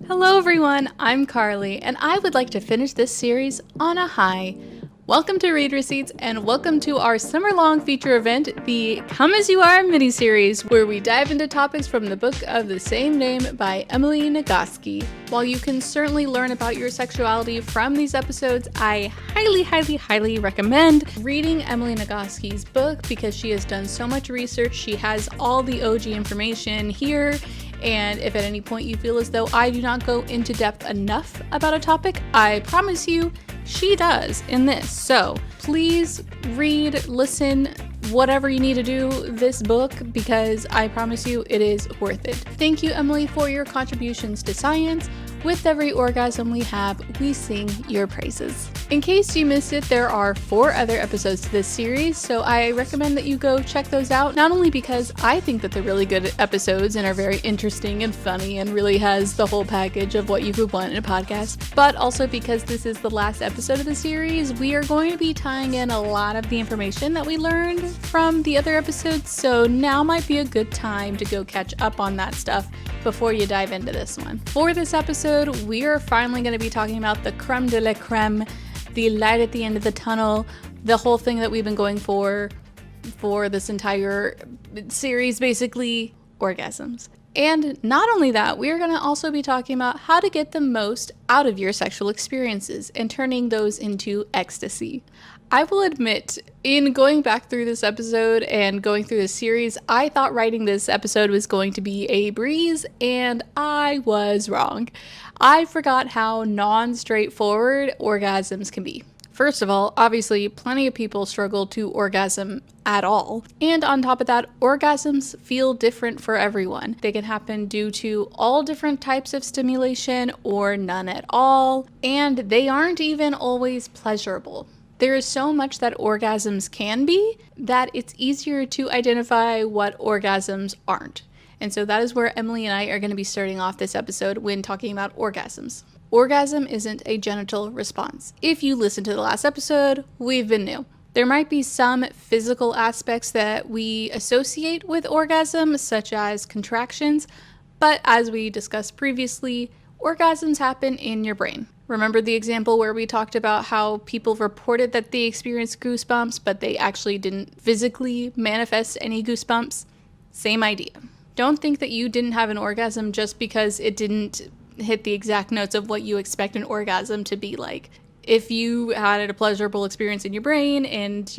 Hello everyone, I'm Carly, and I would like to finish this series on a high. Welcome to Read Receipts, and welcome to our summer-long feature event, the Come As You Are miniseries, where we dive into topics from the book of the same name by Emily Nagoski. While you can certainly learn about your sexuality from these episodes, I highly recommend reading Emily Nagoski's book because she has done so much research. She has all the OG information here. And if at any point you feel as though I do not go into depth enough about a topic, I promise you she does in this. So please read, listen, whatever you need to do this book, because I promise you it is worth it. Thank you, Emily, for your contributions to science. With every orgasm we have, we sing your praises. In case you missed it, there are 4 other episodes to this series, so I recommend that you go check those out, not only because I think that they're really good episodes and are very interesting and funny and really has the whole package of what you could want in a podcast, but also because this is the last episode of the series. We are going to be tying in a lot of the information that we learned from the other episodes, so now might be a good time to go catch up on that stuff before you dive into this one. For this episode, we are finally going to be talking about the creme de la creme, the light at the end of the tunnel, the whole thing that we've been going for this entire series, basically, orgasms. And not only that, we are going to also be talking about how to get the most out of your sexual experiences and turning those into ecstasy. I will admit, in going back through this episode and going through this series, I thought writing this episode was going to be a breeze, and I was wrong. I forgot how non-straightforward orgasms can be. First of all, obviously, plenty of people struggle to orgasm at all. And on top of that, orgasms feel different for everyone. They can happen due to all different types of stimulation or none at all, and they aren't even always pleasurable. There is so much that orgasms can be that it's easier to identify what orgasms aren't. And so that is where Emily and I are going to be starting off this episode when talking about orgasms. Orgasm isn't a genital response. If you listened to the last episode, we've been new. There might be some physical aspects that we associate with orgasm, such as contractions, but as we discussed previously, orgasms happen in your brain. Remember the example where we talked about how people reported that they experienced goosebumps, but they actually didn't physically manifest any goosebumps? Same idea. Don't think that you didn't have an orgasm just because it didn't hit the exact notes of what you expect an orgasm to be like. If you had a pleasurable experience in your brain and,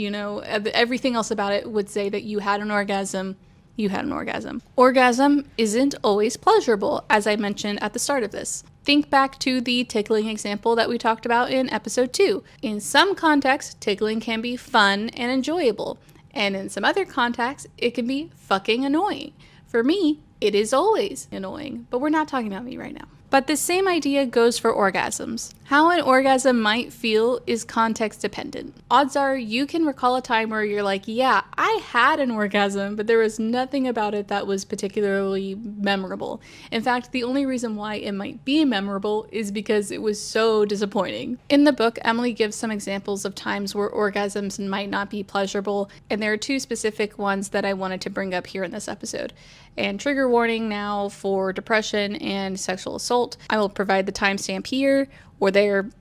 everything else about it would say that you had an orgasm, you had an orgasm. Orgasm isn't always pleasurable, as I mentioned at the start of this. Think back to the tickling example that we talked about in episode 2. In some contexts, tickling can be fun and enjoyable, and in some other contexts, it can be fucking annoying. For me, it is always annoying, but we're not talking about me right now. But the same idea goes for orgasms. How an orgasm might feel is context dependent. Odds are you can recall a time where you're like, yeah, I had an orgasm, but there was nothing about it that was particularly memorable. In fact, the only reason why it might be memorable is because it was so disappointing. In the book, Emily gives some examples of times where orgasms might not be pleasurable, and there are 2 specific ones that I wanted to bring up here in this episode. And trigger warning now for depression and sexual assault. I will provide the timestamp here or there.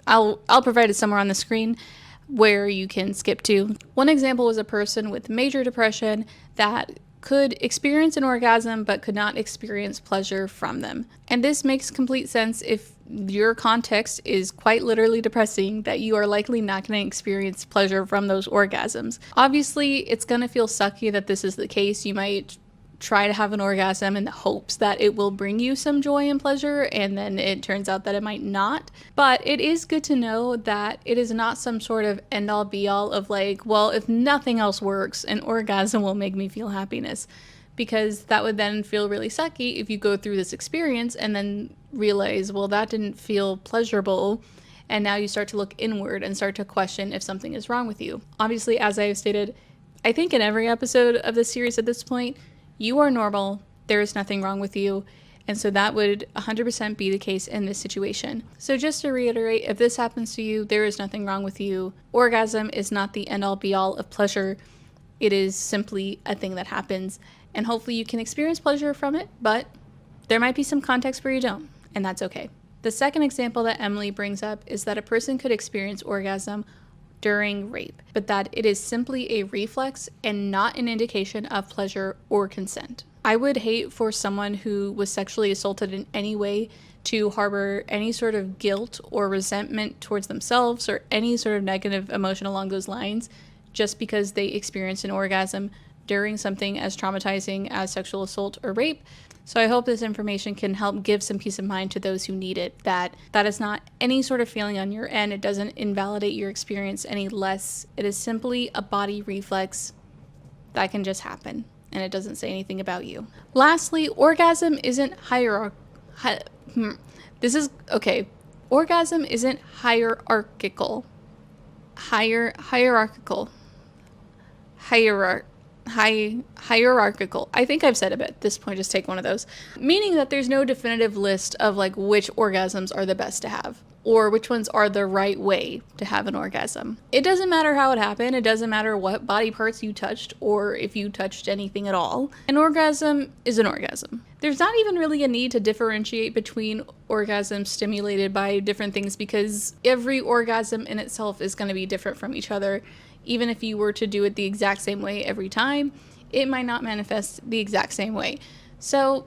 I'll provide it somewhere on the screen where you can skip to. One example was a person with major depression that could experience an orgasm but could not experience pleasure from them. And this makes complete sense if your context is quite literally depressing, that you are likely not going to experience pleasure from those orgasms. Obviously, it's going to feel sucky that this is the case. You might try to have an orgasm in the hopes that it will bring you some joy and pleasure, and then it turns out that it might not. But it is good to know that it is not some sort of end-all be-all of like, well, if nothing else works, an orgasm will make me feel happiness. Because that would then feel really sucky if you go through this experience and then realize, well, that didn't feel pleasurable, and now you start to look inward and start to question if something is wrong with you. Obviously, as I have stated, I think in every episode of this series at this point, you are normal, there is nothing wrong with you, and so that would 100% be the case in this situation. So just to reiterate, if this happens to you, there is nothing wrong with you. Orgasm is not the end-all be-all of pleasure. It is simply a thing that happens, and hopefully you can experience pleasure from it, but there might be some context where you don't. and that's okay. The second example that Emily brings up is that a person could experience orgasm during rape, but that it is simply a reflex and not an indication of pleasure or consent. I would hate for someone who was sexually assaulted in any way to harbor any sort of guilt or resentment towards themselves or any sort of negative emotion along those lines just because they experienced an orgasm during something as traumatizing as sexual assault or rape. So I hope this information can help give some peace of mind to those who need it, that is not any sort of feeling on your end. It doesn't invalidate your experience any less. It is simply a body reflex that can just happen, and it doesn't say anything about you. Lastly, orgasm isn't Orgasm isn't hierarchical. Hierarchical. I think I've said it at this point, just take one of those. Meaning that there's no definitive list of like which orgasms are the best to have or which ones are the right way to have an orgasm. It doesn't matter how it happened. It doesn't matter what body parts you touched or if you touched anything at all. An orgasm is an orgasm. There's not even really a need to differentiate between orgasms stimulated by different things because every orgasm in itself is going to be different from each other. Even if you were to do it the exact same way every time, it might not manifest the exact same way. So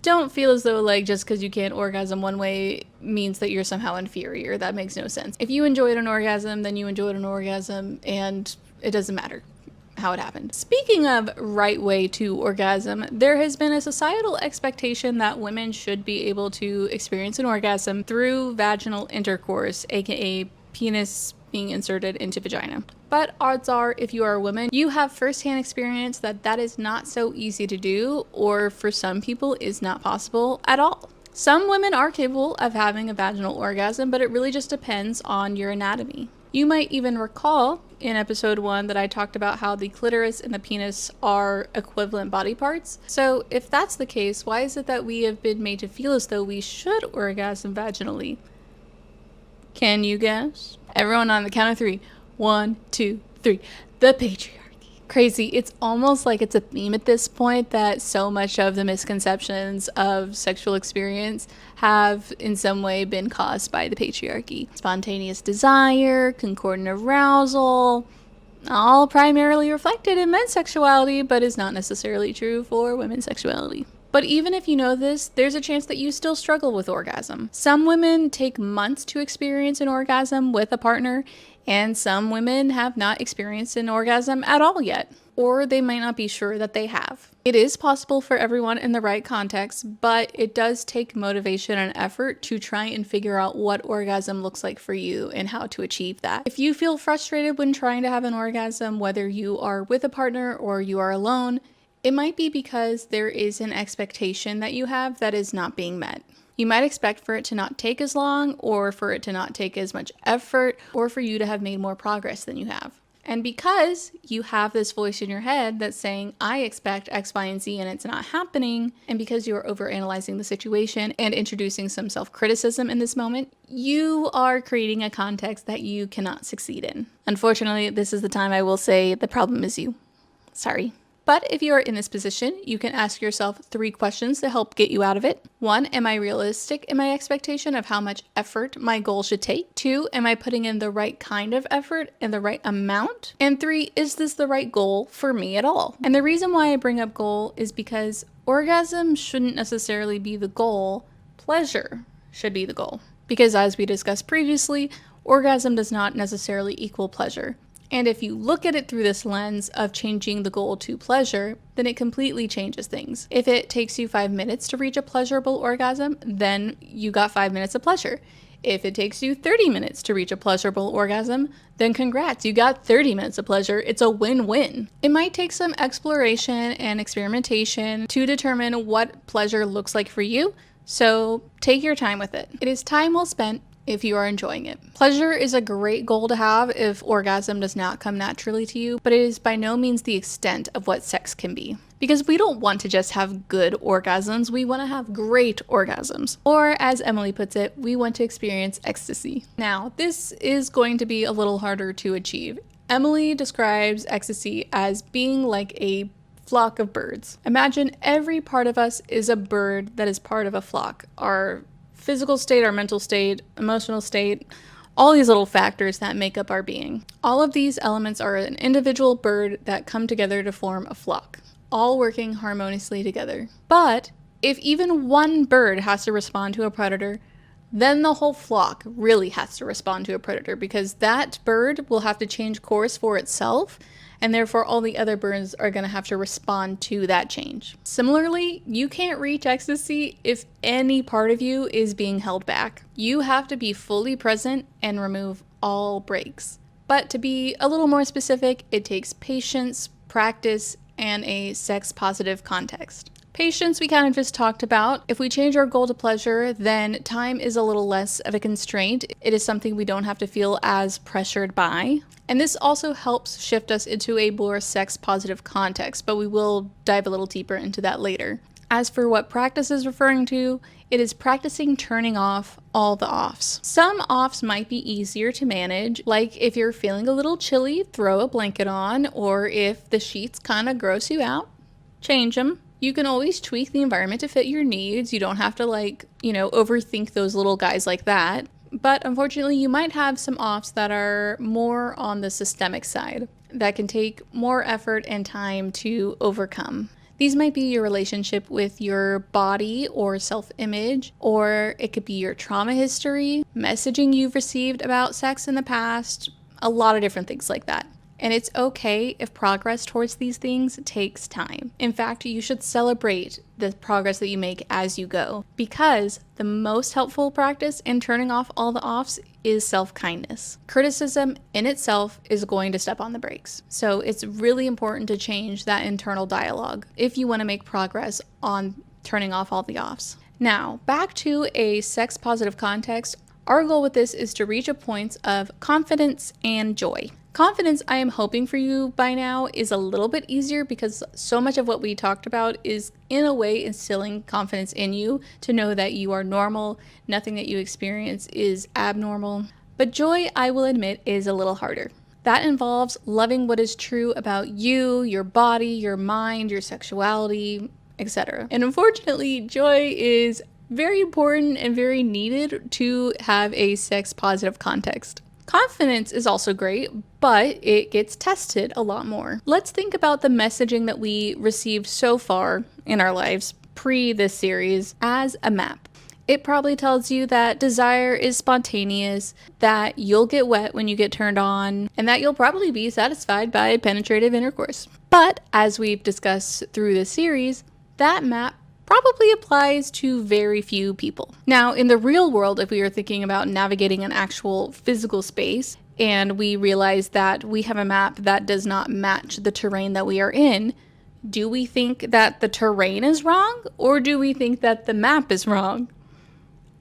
don't feel as though like just because you can't orgasm one way means that you're somehow inferior. That makes no sense. If you enjoyed an orgasm, then you enjoyed an orgasm, and it doesn't matter how it happened. Speaking of right way to orgasm, there has been a societal expectation that women should be able to experience an orgasm through vaginal intercourse, aka penis being inserted into vagina. But odds are, if you are a woman, you have firsthand experience that is not so easy to do, or for some people is not possible at all. Some women are capable of having a vaginal orgasm, but it really just depends on your anatomy. You might even recall in episode 1 that I talked about how the clitoris and the penis are equivalent body parts. So if that's the case, why is it that we have been made to feel as though we should orgasm vaginally? Can you guess? Everyone on the count of 3. 1, 2, 3. The patriarchy. Crazy. It's almost like it's a theme at this point that so much of the misconceptions of sexual experience have in some way been caused by the patriarchy. Spontaneous desire, concordant arousal, all primarily reflected in men's sexuality, but is not necessarily true for women's sexuality. But even if you know this, there's a chance that you still struggle with orgasm. Some women take months to experience an orgasm with a partner, and some women have not experienced an orgasm at all yet, or they might not be sure that they have. It is possible for everyone in the right context, but it does take motivation and effort to try and figure out what orgasm looks like for you and how to achieve that. If you feel frustrated when trying to have an orgasm, whether you are with a partner or you are alone, it might be because there is an expectation that you have that is not being met. You might expect for it to not take as long, or for it to not take as much effort, or for you to have made more progress than you have. And because you have this voice in your head that's saying, I expect X, Y, and Z, and it's not happening, and because you're overanalyzing the situation and introducing some self-criticism in this moment, you are creating a context that you cannot succeed in. Unfortunately, this is the time I will say the problem is you. Sorry. But if you are in this position, you can ask yourself 3 questions to help get you out of it. 1, am I realistic in my expectation of how much effort my goal should take? 2, am I putting in the right kind of effort and the right amount? And 3, is this the right goal for me at all? And the reason why I bring up goal is because orgasm shouldn't necessarily be the goal. Pleasure should be the goal. Because as we discussed previously, orgasm does not necessarily equal pleasure. And if you look at it through this lens of changing the goal to pleasure, then it completely changes things. If it takes you 5 minutes to reach a pleasurable orgasm, then you got 5 minutes of pleasure. If it takes you 30 minutes to reach a pleasurable orgasm, then congrats, you got 30 minutes of pleasure. It's a win-win. It might take some exploration and experimentation to determine what pleasure looks like for you, so take your time with it. It is time well spent if you are enjoying it. Pleasure is a great goal to have if orgasm does not come naturally to you, but it is by no means the extent of what sex can be. Because we don't want to just have good orgasms, we want to have great orgasms. Or as Emily puts it, we want to experience ecstasy. Now, this is going to be a little harder to achieve. Emily describes ecstasy as being like a flock of birds. Imagine every part of us is a bird that is part of a flock. Our physical state, our mental state, emotional state, all these little factors that make up our being. All of these elements are an individual bird that come together to form a flock, all working harmoniously together. But if even one bird has to respond to a predator, then the whole flock really has to respond to a predator, because that bird will have to change course for itself, and therefore all the other birds are going to have to respond to that change. Similarly, you can't reach ecstasy if any part of you is being held back. You have to be fully present and remove all breaks. But to be a little more specific, it takes patience, practice, and a sex-positive context. Patience we kind of just talked about. If we change our goal to pleasure, then time is a little less of a constraint. It is something we don't have to feel as pressured by. And this also helps shift us into a more sex-positive context, but we will dive a little deeper into that later. As for what practice is referring to, it is practicing turning off all the offs. Some offs might be easier to manage, like if you're feeling a little chilly, throw a blanket on, or if the sheets kind of gross you out, change them. You can always tweak the environment to fit your needs. You don't have to overthink those little guys like that. But unfortunately, you might have some offs that are more on the systemic side that can take more effort and time to overcome. These might be your relationship with your body or self-image, or it could be your trauma history, messaging you've received about sex in the past, a lot of different things like that. And it's okay if progress towards these things takes time. In fact, you should celebrate the progress that you make as you go, because the most helpful practice in turning off all the offs is self-kindness. Criticism in itself is going to step on the brakes. So it's really important to change that internal dialogue if you want to make progress on turning off all the offs. Now, back to a sex-positive context. Our goal with this is to reach a point of confidence and joy. Confidence, I am hoping for you by now, is a little bit easier because so much of what we talked about is in a way instilling confidence in you to know that you are normal, nothing that you experience is abnormal. But joy, I will admit, is a little harder. That involves loving what is true about you, your body, your mind, your sexuality, etc. And unfortunately, joy is very important and very needed to have a sex-positive context. Confidence is also great, but it gets tested a lot more. Let's think about the messaging that we received so far in our lives pre this series as a map. It probably tells you that desire is spontaneous, that you'll get wet when you get turned on, and that you'll probably be satisfied by penetrative intercourse. But as we've discussed through this series, that map probably applies to very few people. Now, in the real world, if we are thinking about navigating an actual physical space, and we realize that we have a map that does not match the terrain that we are in, do we think that the terrain is wrong, or do we think that the map is wrong?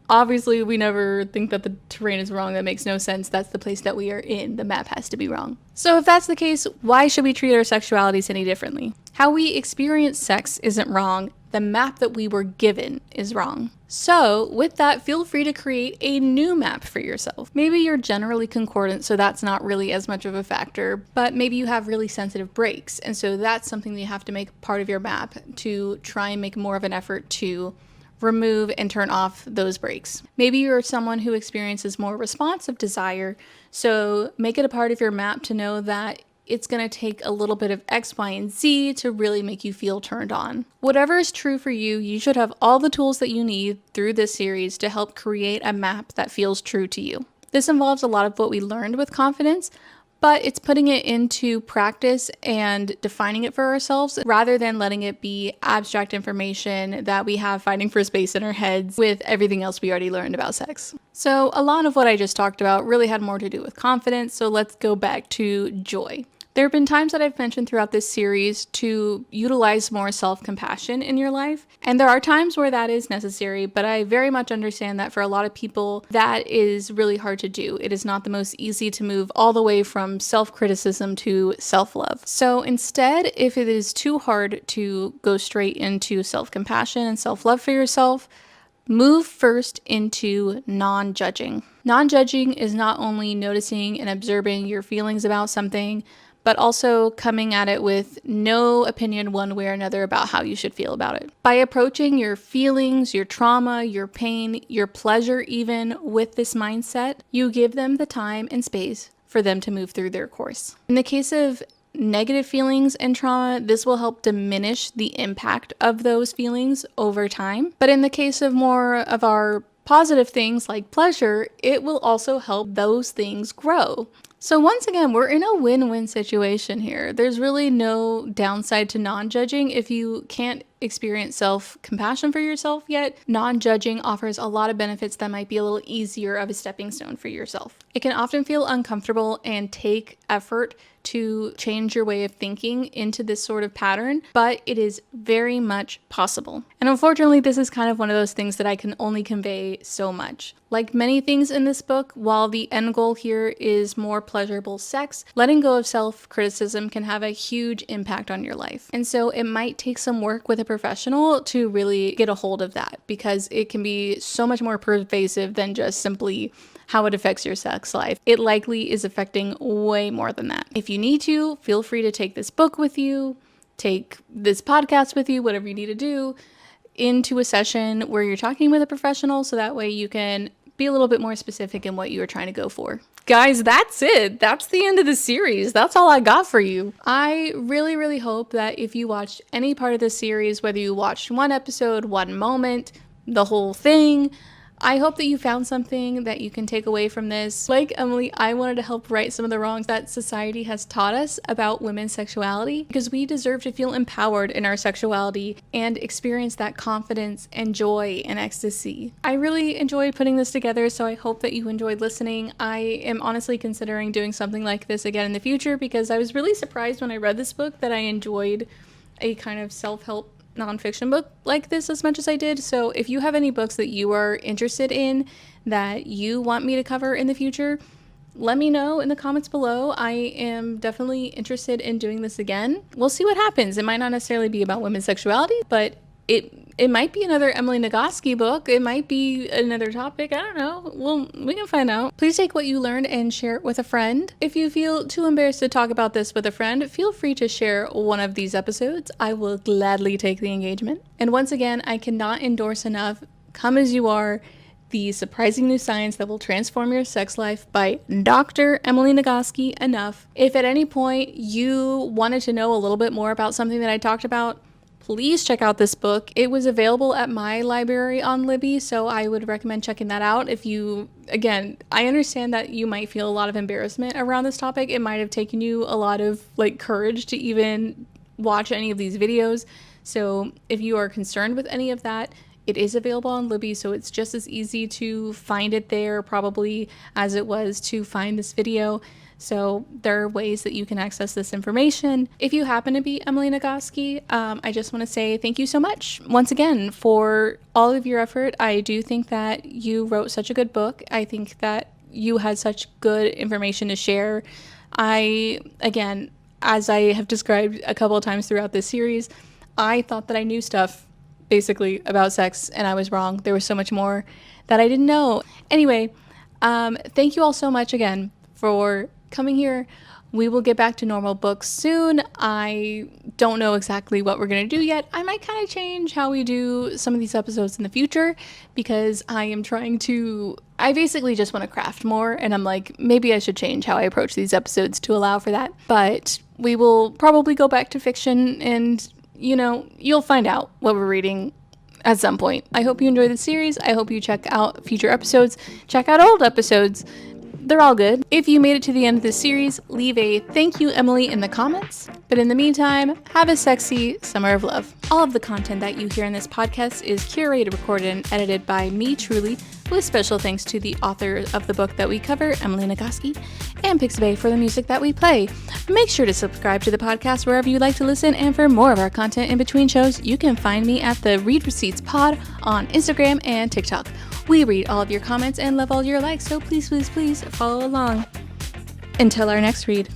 Obviously, we never think that the terrain is wrong. That makes no sense. That's the place that we are in. The map has to be wrong. So if that's the case, why should we treat our sexualities any differently? How we experience sex isn't wrong. The map that we were given is wrong. So with that, feel free to create a new map for yourself. Maybe you're generally concordant, so that's not really as much of a factor, but maybe you have really sensitive breaks, and so that's something that you have to make part of your map to try and make more of an effort to remove and turn off those breaks. Maybe you're someone who experiences more responsive desire, so make it a part of your map to know that it's going to take a little bit of X, Y, and Z to really make you feel turned on. Whatever is true for you, you should have all the tools that you need through this series to help create a map that feels true to you. This involves a lot of what we learned with confidence, but it's putting it into practice and defining it for ourselves rather than letting it be abstract information that we have fighting for space in our heads with everything else we already learned about sex. So a lot of what I just talked about really had more to do with confidence, so let's go back to joy. There have been times that I've mentioned throughout this series to utilize more self-compassion in your life, and there are times where that is necessary, but I very much understand that for a lot of people, that is really hard to do. It is not the most easy to move all the way from self-criticism to self-love. So instead, if it is too hard to go straight into self-compassion and self-love for yourself, move first into non-judging. Non-judging is not only noticing and observing your feelings about something, but also coming at it with no opinion one way or another about how you should feel about it. By approaching your feelings, your trauma, your pain, your pleasure even with this mindset, you give them the time and space for them to move through their course. In the case of negative feelings and trauma, this will help diminish the impact of those feelings over time. But in the case of more of our positive things like pleasure, it will also help those things grow. So once again, we're in a win-win situation here. There's really no downside to non-judging. If you can't experience self-compassion for yourself yet, non-judging offers a lot of benefits that might be a little easier of a stepping stone for yourself. It can often feel uncomfortable and take effort to change your way of thinking into this sort of pattern, but it is very much possible. And unfortunately, this is kind of one of those things that I can only convey so much. Like many things in this book, while the end goal here is more pleasurable sex, letting go of self-criticism can have a huge impact on your life. And so it might take some work with a professional to really get a hold of that, because it can be so much more pervasive than just simply how it affects your sex life. It likely is affecting way more than that. If you need to, feel free to take this book with you, take this podcast with you, whatever you need to do, into a session where you're talking with a professional, so that way you can be a little bit more specific in what you are trying to go for. Guys, that's it. That's the end of the series. That's all I got for you. I really, really hope that if you watched any part of this series, whether you watched one episode, one moment, the whole thing, I hope that you found something that you can take away from this. Like Emily, I wanted to help right some of the wrongs that society has taught us about women's sexuality, because we deserve to feel empowered in our sexuality and experience that confidence and joy and ecstasy. I really enjoyed putting this together, so I hope that you enjoyed listening. I am honestly considering doing something like this again in the future, because I was really surprised when I read this book that I enjoyed a kind of self-help nonfiction book like this as much as I did. So if you have any books that you are interested in that you want me to cover in the future, let me know in the comments below. I am definitely interested in doing this again. We'll see what happens. It might not necessarily be about women's sexuality, but it might be another Emily Nagoski book. It might be another topic. I don't know. We can find out. Please take what you learned and share it with a friend. If you feel too embarrassed to talk about this with a friend, feel free to share one of these episodes. I will gladly take the engagement. And once again, I cannot endorse enough Come As You Are, The Surprising New Science That Will Transform Your Sex Life by Dr. Emily Nagoski enough. If at any point you wanted to know a little bit more about something that I talked about, please check out this book. It was available at my library on Libby, so I would recommend checking that out. If you, again, I understand that you might feel a lot of embarrassment around this topic. It might have taken you a lot of courage to even watch any of these videos. So if you are concerned with any of that, it is available on Libby, so it's just as easy to find it there probably as it was to find this video. So there are ways that you can access this information. If you happen to be Emily Nagoski, I just want to say thank you so much once again for all of your effort. I do think that you wrote such a good book. I think that you had such good information to share. Again, as I have described a couple of times throughout this series, I thought that I knew stuff basically about sex, and I was wrong. There was so much more that I didn't know. Anyway, thank you all so much again for coming here. We will get back to normal books soon. I don't know exactly what we're going to do yet. I might kind of change how we do some of these episodes in the future, because I basically just want to craft more, and I'm like, maybe I should change how I approach these episodes to allow for that. But we will probably go back to fiction, and you'll find out what we're reading at some point. I hope you enjoy the series. I hope you check out future episodes. Check out old episodes. They're all good. If you made it to the end of this series, leave a thank you, Emily, in the comments. But in the meantime, have a sexy summer of love. All of the content that you hear in this podcast is curated, recorded, and edited by me, truly, with special thanks to the author of the book that we cover, Emily Nagoski, and Pixabay for the music that we play. Make sure to subscribe to the podcast wherever you like to listen, and for more of our content in between shows, you can find me at the Read Receipts Pod on Instagram and TikTok. We read all of your comments and love all your likes, so please, please, please follow along. Until our next read.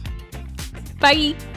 Bye!